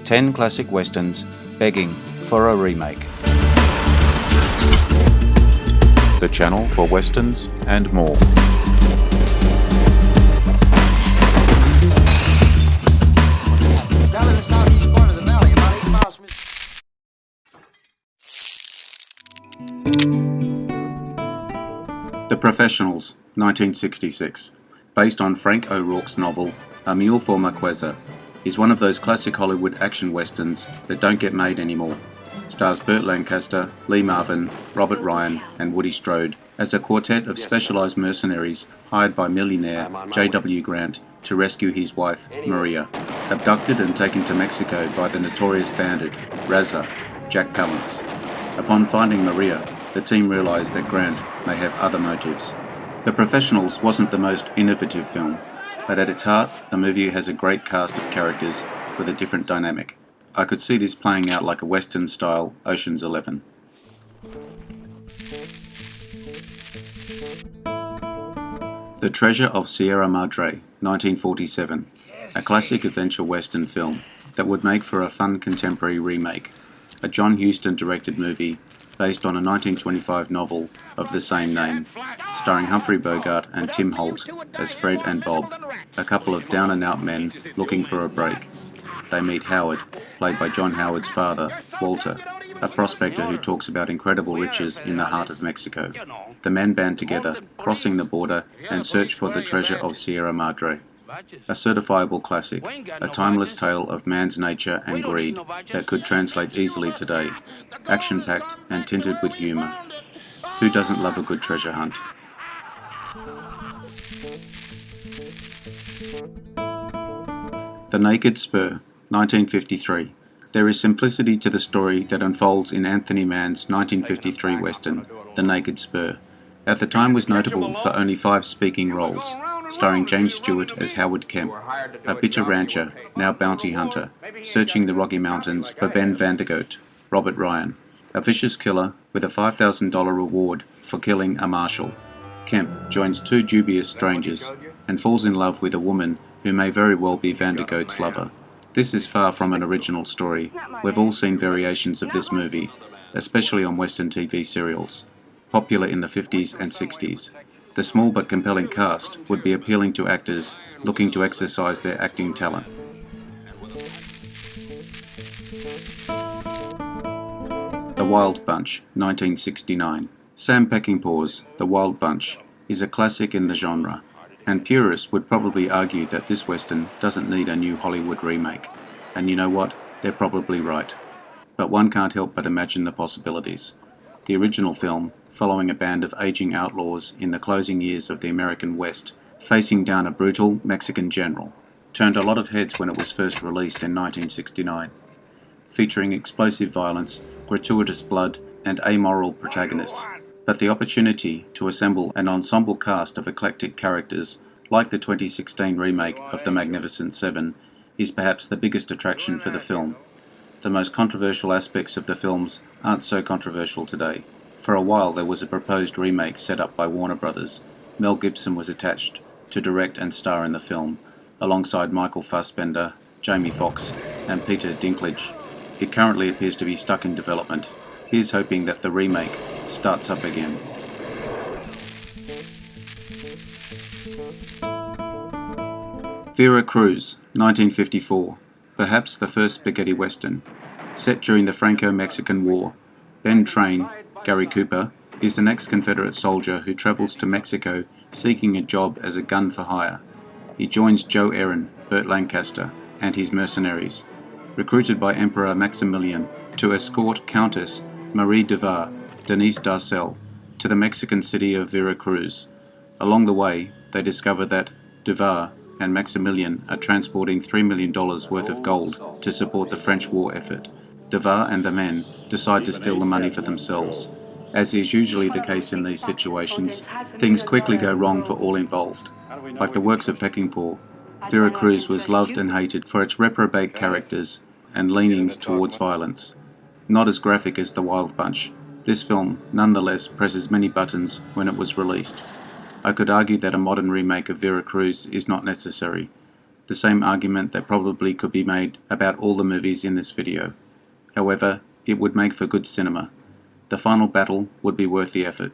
10 classic westerns begging for a remake. The channel for westerns and more. Down in the southeast corner of the valley, about 8 miles from The Professionals, 1966, based on Frank O'Rourke's novel A Mule for Marquesa, is one of those classic Hollywood action westerns that don't get made anymore. Stars Burt Lancaster, Lee Marvin, Robert Ryan and Woody Strode as a quartet of specialised mercenaries hired by millionaire J.W. Grant to rescue his wife, Maria, abducted and taken to Mexico by the notorious bandit, Raza, Jack Palance. Upon finding Maria, the team realised that Grant may have other motives. The Professionals wasn't the most innovative film, but at its heart, the movie has a great cast of characters with a different dynamic. I could see this playing out like a Western-style Ocean's 11. The Treasure of Sierra Madre, 1947, a classic adventure Western film that would make for a fun contemporary remake, a John Huston-directed movie based on a 1925 novel of the same name, starring Humphrey Bogart and Tim Holt as Fred and Bob, a couple of down-and-out men looking for a break. They meet Howard, played by John Howard's father, Walter, a prospector who talks about incredible riches in the heart of Mexico. The men band together, crossing the border, and search for the treasure of Sierra Madre. A certifiable classic, a timeless tale of man's nature and greed that could translate easily today, action-packed and tinted with humour. Who doesn't love a good treasure hunt? The Naked Spur, 1953. There is simplicity to the story that unfolds in Anthony Mann's 1953 western, The Naked Spur. At the time was notable for only 5 speaking roles, starring James Stewart as Howard Kemp, a bitter rancher, now bounty hunter, searching the Rocky Mountains for Ben Vandergoat, Robert Ryan, a vicious killer with a $5,000 reward for killing a marshal. Kemp joins 2 dubious strangers and falls in love with a woman who may very well be Vandergoat's lover. This is far from an original story. We've all seen variations of this movie, especially on Western TV serials, popular in the 50s and 60s. The small but compelling cast would be appealing to actors looking to exercise their acting talent. The Wild Bunch, 1969. Sam Peckinpah's The Wild Bunch is a classic in the genre, and purists would probably argue that this western doesn't need a new Hollywood remake. And you know what? They're probably right. But one can't help but imagine the possibilities. The original film, following a band of aging outlaws in the closing years of the American West, facing down a brutal Mexican general, turned a lot of heads when it was first released in 1969. Featuring explosive violence, gratuitous blood, and amoral protagonists. But the opportunity to assemble an ensemble cast of eclectic characters, like the 2016 remake of The Magnificent Seven, is perhaps the biggest attraction for the film. The most controversial aspects of the films aren't so controversial today. For a while there was a proposed remake set up by Warner Brothers. Mel Gibson was attached to direct and star in the film, alongside Michael Fassbender, Jamie Foxx, and Peter Dinklage. It currently appears to be stuck in development. Here's hoping that the remake starts up again. Vera Cruz, 1954. Perhaps the first spaghetti western. Set during the Franco-Mexican War, Ben Train, Gary Cooper, is an ex-Confederate soldier who travels to Mexico seeking a job as a gun for hire. He joins Joe Erin, Burt Lancaster, and his mercenaries, recruited by Emperor Maximilian to escort Countess Marie Duvar, Denise Darcel, to the Mexican city of Veracruz. Along the way, they discover that Duvar and Maximilian are transporting $3 million worth of gold to support the French war effort. Duvar and the men decide to steal the money for themselves. As is usually the case in these situations, things quickly go wrong for all involved. Like the works of Peckinpah, Veracruz was loved and hated for its reprobate characters and leanings towards violence. Not as graphic as The Wild Bunch, this film nonetheless presses many buttons when it was released. I could argue that a modern remake of Veracruz is not necessary, the same argument that probably could be made about all the movies in this video. However, it would make for good cinema. The final battle would be worth the effort.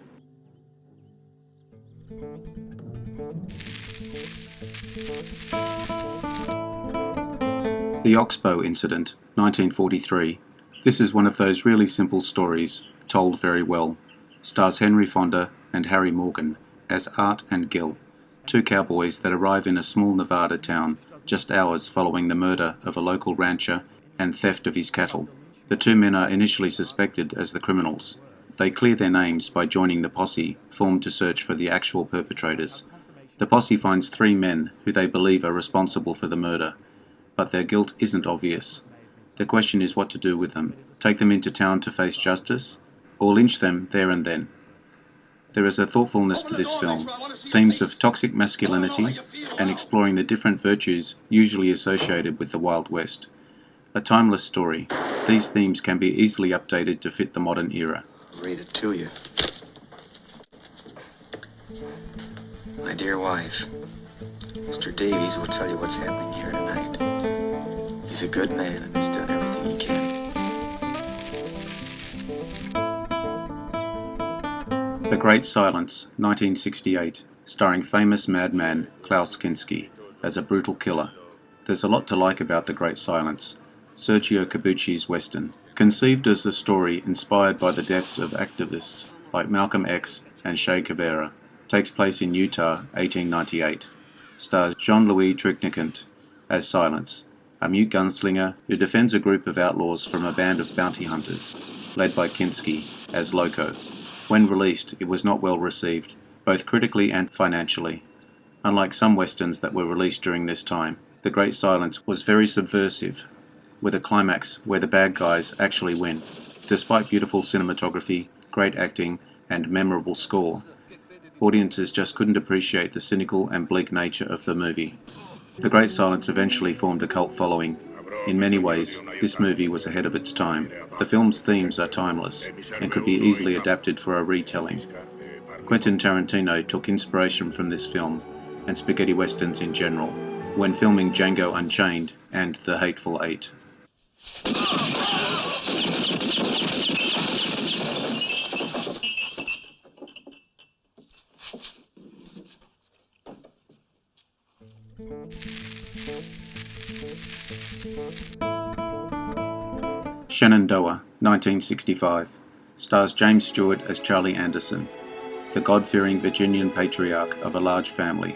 The Oxbow Incident, 1943. This is one of those really simple stories, told very well. Stars Henry Fonda and Harry Morgan as Art and Gil, two cowboys that arrive in a small Nevada town just hours following the murder of a local rancher and theft of his cattle. The two men are initially suspected as the criminals. They clear their names by joining the posse formed to search for the actual perpetrators. The posse finds 3 men who they believe are responsible for the murder, but their guilt isn't obvious. The question is what to do with them. Take them into town to face justice, or lynch them there and then. There is a thoughtfulness to this film, themes of toxic masculinity and exploring the different virtues usually associated with the Wild West. A timeless story. These themes can be easily updated to fit the modern era. Read it to you. My dear wife, Mr. Davies will tell you what's happening here tonight. He's a good man and has done everything he can. The Great Silence, 1968, starring famous madman Klaus Kinski as a brutal killer. There's a lot to like about The Great Silence, Sergio Corbucci's Western. Conceived as a story inspired by the deaths of activists like Malcolm X and Che Guevara, takes place in Utah, 1898. Stars Jean-Louis Trintignant as Silence, a mute gunslinger who defends a group of outlaws from a band of bounty hunters, led by Kinski as Loco. When released, it was not well received, both critically and financially. Unlike some westerns that were released during this time, The Great Silence was very subversive, with a climax where the bad guys actually win. Despite beautiful cinematography, great acting, and memorable score, audiences just couldn't appreciate the cynical and bleak nature of the movie. The Great Silence eventually formed a cult following. In many ways, this movie was ahead of its time. The film's themes are timeless and could be easily adapted for a retelling. Quentin Tarantino took inspiration from this film and spaghetti westerns in general when filming Django Unchained and The Hateful Eight. Shenandoah, 1965, stars James Stewart as Charlie Anderson, the God-fearing Virginian patriarch of a large family.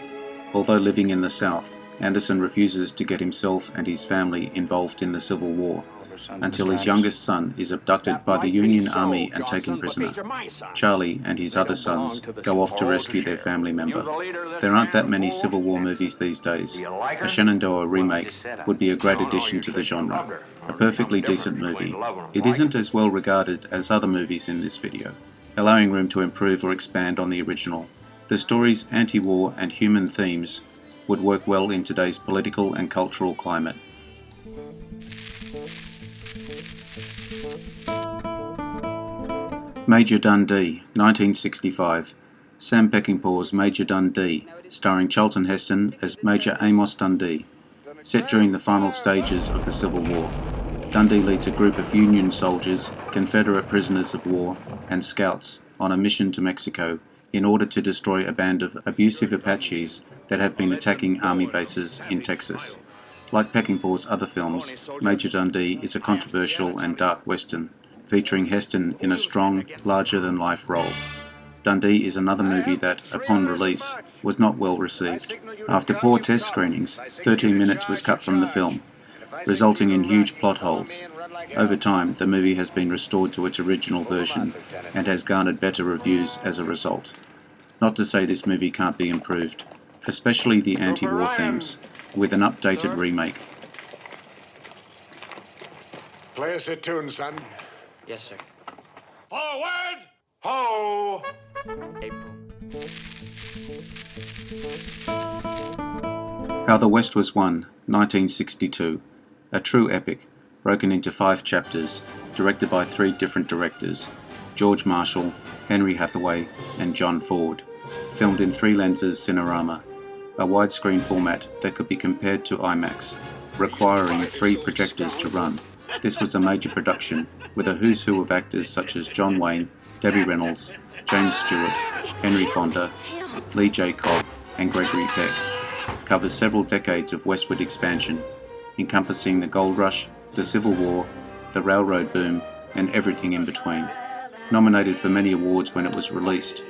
Although living in the South, Anderson refuses to get himself and his family involved in the Civil War, until his youngest son is abducted by the Union Army and taken prisoner. Charlie and his other sons go off to rescue their family member. There aren't that many Civil War movies these days. A Shenandoah remake would be a great addition to the genre. A perfectly decent movie. It isn't as well regarded as other movies in this video, allowing room to improve or expand on the original. The story's anti-war and human themes would work well in today's political and cultural climate. Major Dundee, 1965. Sam Peckinpah's Major Dundee, starring Charlton Heston as Major Amos Dundee. Set during the final stages of the Civil War, Dundee leads a group of Union soldiers, Confederate prisoners of war, and scouts on a mission to Mexico in order to destroy a band of abusive Apaches that have been attacking army bases in Texas. Like Peckinpah's other films, Major Dundee is a controversial and dark western, featuring Heston in a strong, larger-than-life role. Dundee is another movie that, upon release, was not well received. After poor test screenings, 13 minutes was cut from the film, resulting in huge plot holes. Over time, the movie has been restored to its original version and has garnered better reviews as a result. Not to say this movie can't be improved, especially the anti-war themes, with an updated remake. Play us a tune, son. Yes, sir. Forward! Ho! April. How the West Was Won, 1962. A true epic, broken into 5 chapters, directed by 3 different directors, George Marshall, Henry Hathaway, and John Ford. Filmed in 3 lenses Cinerama. a widescreen format that could be compared to IMAX, requiring 3 projectors to run. This was a major production, with a who's who of actors such as John Wayne, Debbie Reynolds, James Stewart, Henry Fonda, Lee J. Cobb, and Gregory Peck. Covers several decades of westward expansion, encompassing the gold rush, the Civil War, the railroad boom, and everything in between. Nominated for many awards when it was released,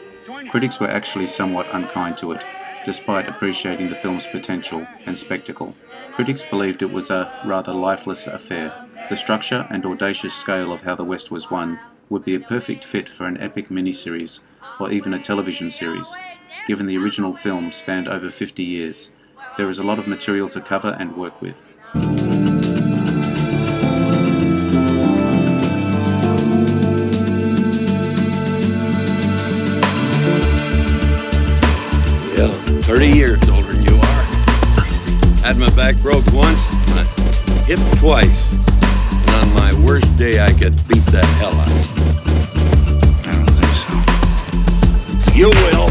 critics were actually somewhat unkind to it, despite appreciating the film's potential and spectacle. Critics believed it was a rather lifeless affair. The structure and audacious scale of how the West was won would be a perfect fit for an epic miniseries or even a television series, given the original film spanned over 50 years. There is a lot of material to cover and work with. Yeah, 30 years older than you are. Had my back broke once, my hip twice, and on my worst day I could beat the hell out of it. I don't think so. You will.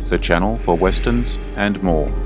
The channel for westerns and more.